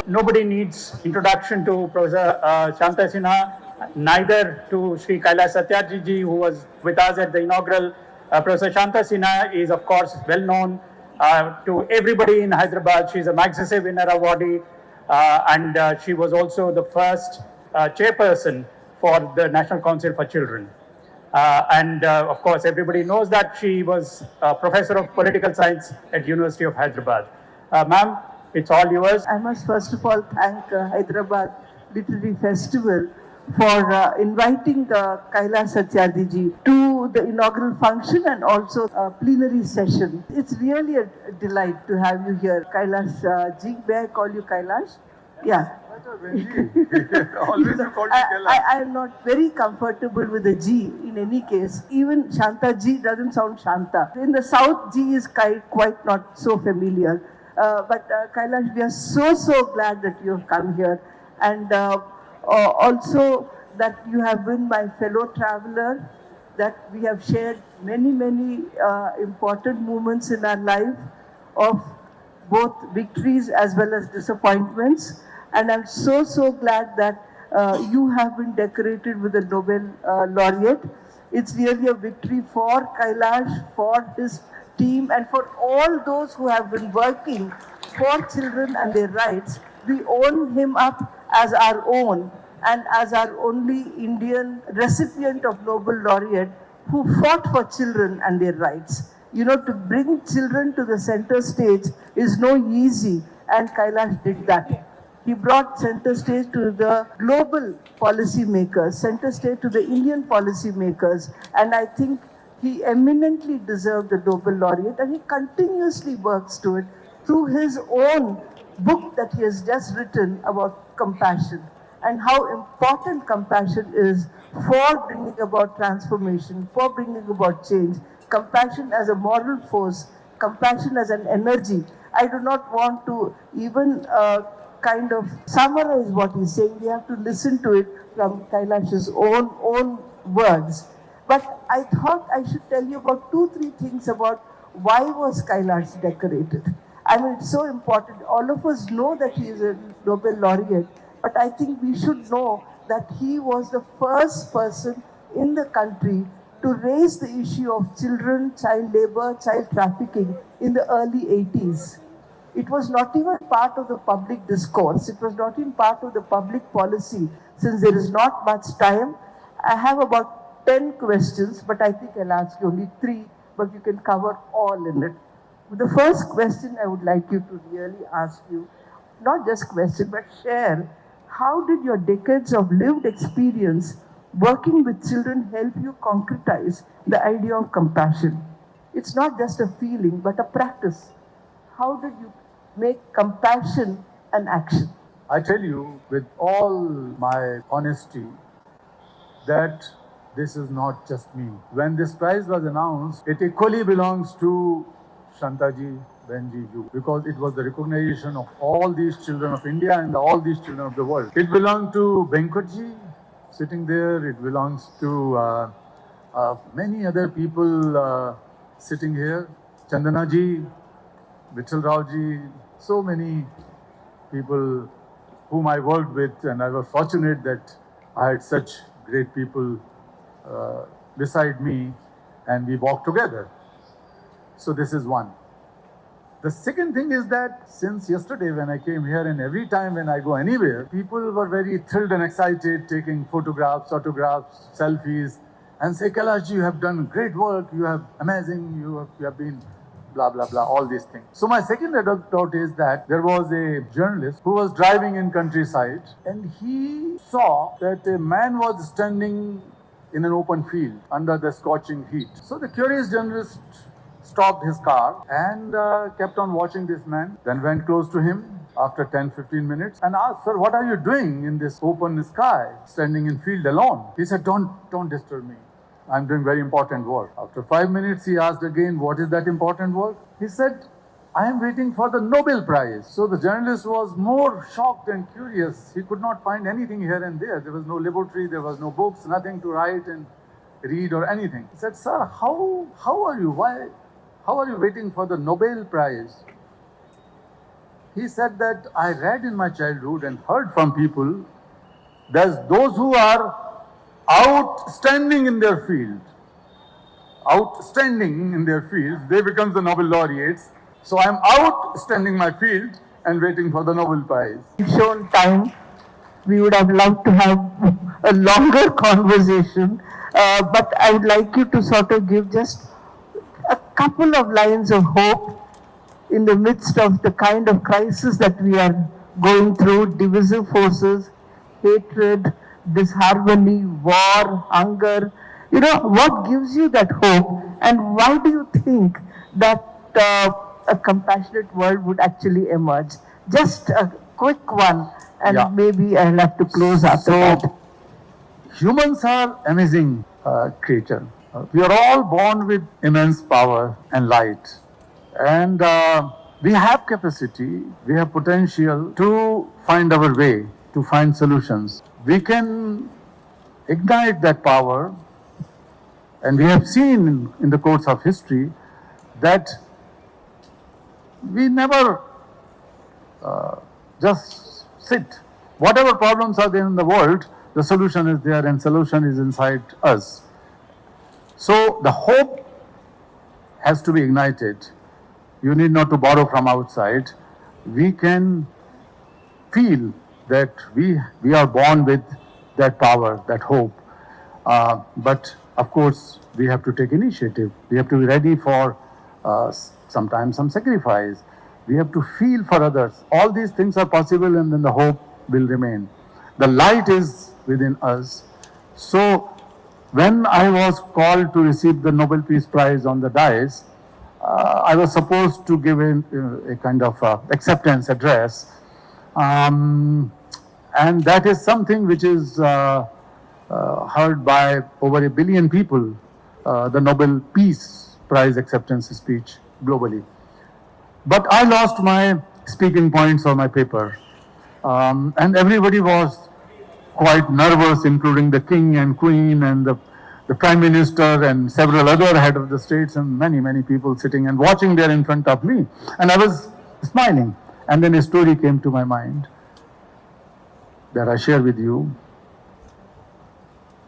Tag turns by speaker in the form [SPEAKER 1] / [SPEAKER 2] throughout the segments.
[SPEAKER 1] nobody needs introduction to Professor Shanta Sinha, neither to Sri Kailash Satyarthi ji, who was with us at the inaugural. Professor Shanta Sinha is, of course, well known to everybody in Hyderabad. She's a Magsaysay winner awardee, and she was also the first chairperson for the National Council for Children. And of course, everybody knows that she was a professor of political science at University of Hyderabad. Ma'am, it's all yours.
[SPEAKER 2] I must first of all thank Hyderabad Literary Festival for inviting Kailash Satyarthi ji to the inaugural function and also a plenary session. It's really a delight to have you here. Kailash ji, may I call you Kailash? Yeah.
[SPEAKER 3] Always you call me Kailash.
[SPEAKER 2] I am not very comfortable with the G in any case. Even Shanta Ji doesn't sound Shanta. In the South, G is quite not so familiar. But Kailash, we are so glad that you have come here, and also that you have been my fellow traveler, that we have shared many important moments in our life of both victories as well as disappointments. And I'm so glad that you have been decorated with the Nobel laureate. It's really a victory for Kailash, for his team, and for all those who have been working for children and their rights. We own him up as our own and as our only Indian recipient of Nobel laureate who fought for children and their rights. You know, to bring children to the center stage is no easy, and Kailash did that. He brought center stage to the global policy makers, center stage to the Indian policy makers, and I think he eminently deserved the Nobel laureate, and he continuously works to it through his own book that he has just written about compassion and how important compassion is for bringing about transformation, for bringing about change. Compassion as a moral force, compassion as an energy. I do not want to even kind of summarize what he's saying. We have to listen to it from Kailash's own words. But I thought I should tell you about 2-3 things about why was Kailash decorated. I mean, it's so important. All of us know that he is a Nobel laureate, but I think we should know that he was the first person in the country to raise the issue of children, child labor, child trafficking in the early 80s. It was not even part of the public discourse. It was not even part of the public policy. Since there is not much time, I have about 10 questions, but I think I'll ask you only 3, but you can cover all in it. The first question I would like you to really ask you, not just question, but share, how did your decades of lived experience working with children help you concretize the idea of compassion? It's not just a feeling, but a practice. How did you make compassion an action?
[SPEAKER 3] I tell you with all my honesty that this is not just me. When this prize was announced, it equally belongs to Shantaji, Benji, you, because it was the recognition of all these children of India and all these children of the world. It belonged to Venkatji sitting there. It belongs to many other people sitting here. Chandanaji, Vittal Raoji, so many people whom I worked with, and I was fortunate that I had such great people beside me, and we walked together. So this is one. The second thing is that since yesterday when I came here, and every time when I go anywhere, people were very thrilled and excited, taking photographs, autographs, selfies, and say, Kailash, you have done great work, you have amazing, you have been blah, blah, blah, all these things. So my second anecdote is that there was a journalist who was driving in countryside, and he saw that a man was standing in an open field under the scorching heat. So the curious journalist stopped his car and kept on watching this man, then went close to him after 10-15 minutes and asked, sir, what are you doing in this open sky, standing in field alone? He said, don't disturb me. I'm doing very important work. After 5 minutes, he asked again, what is that important work? He said, I am waiting for the Nobel Prize. So the journalist was more shocked and curious. He could not find anything here and there. There was no laboratory, there was no books, nothing to write and read or anything. He said, sir, how are you? How are you waiting for the Nobel Prize? He said that I read in my childhood and heard from people, there's those who are outstanding in their field. Outstanding in their field, they become the Nobel laureates. So I'm outstanding my field and waiting for the Nobel Prize.
[SPEAKER 2] Shown time, we would have loved to have a longer conversation, but I would like you to sort of give just a couple of lines of hope in the midst of the kind of crisis that we are going through, divisive forces, hatred, disharmony, war, hunger. You know, what gives you that hope, and why do you think that a compassionate world would actually emerge? Just a quick one, and
[SPEAKER 3] Yeah.
[SPEAKER 2] maybe I'll have to close after
[SPEAKER 3] So,
[SPEAKER 2] that.
[SPEAKER 3] humans are amazing creature. We are all born with immense power and light. And we have capacity, we have potential to find our way, to find solutions. We can ignite that power. And we have seen in the course of history that we never just sit. Whatever problems are there in the world, the solution is there, and solution is inside us. So the hope has to be ignited. You need not to borrow from outside. We can feel that we are born with that power, that hope. But of course, we have to take initiative. We have to be ready for sometimes some sacrifice. We have to feel for others. All these things are possible, and then the hope will remain. The light is within us. So when I was called to receive the Nobel Peace Prize on the dais, I was supposed to give a kind of acceptance address. And that is something which is heard by over 1 billion people, the Nobel Peace Prize acceptance speech globally. But I lost my speaking points on my paper. And everybody was quite nervous, including the king and queen and the prime minister and several other head of the states and many people sitting and watching there in front of me. And I was smiling. And then a story came to my mind that I share with you.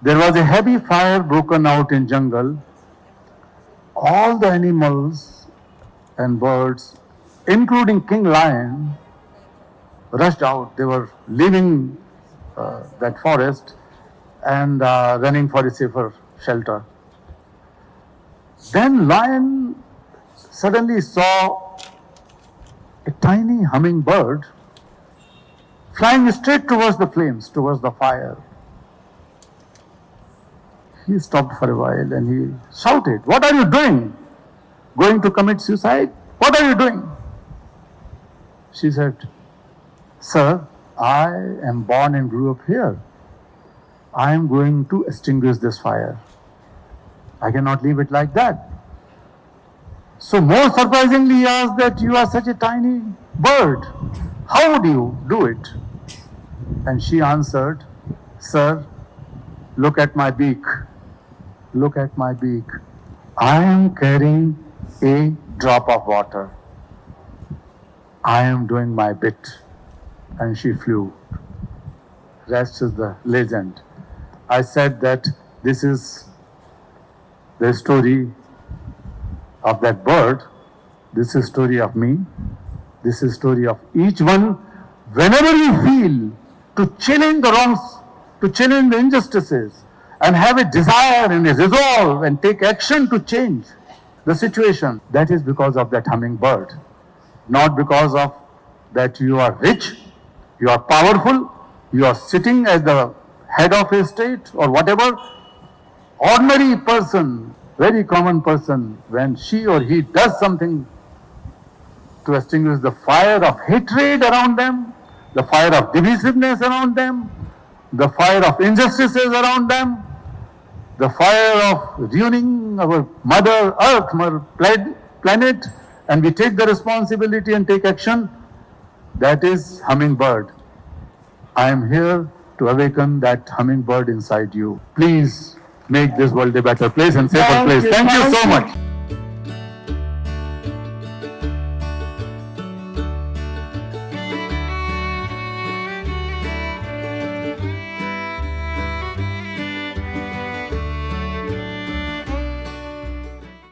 [SPEAKER 3] There was a heavy fire broken out in jungle. All the animals and birds, including King Lion, rushed out. They were leaving that forest and running for a safer shelter. Then Lion suddenly saw a tiny hummingbird flying straight towards the flames, towards the fire. He stopped for a while and he shouted, "What are you doing? Going to commit suicide? What are you doing?" She said, "Sir, I am born and grew up here. I am going to extinguish this fire. I cannot leave it like that." So more surprisingly, he asked that, "You are such a tiny bird. How would you do it?" And she answered, "Sir, look at my beak. Look at my beak. I am carrying a drop of water. I am doing my bit." And she flew. Rest is the legend. I said that this is the story of that bird. This is story of me. This is story of each one. Whenever you feel to challenge the wrongs, to challenge the injustices, and have a desire and a resolve and take action to change the situation, that is because of that hummingbird. Not because of that you are rich, you are powerful, you are sitting as the head of a state or whatever. Ordinary person, very common person, when she or he does something to extinguish the fire of hatred around them, the fire of divisiveness around them, the fire of injustices around them, the fire of ruining our Mother Earth, our planet, and we take the responsibility and take action, that is hummingbird. I am here to awaken that hummingbird inside you. Please make this world a better place and safer place. Thank you so much.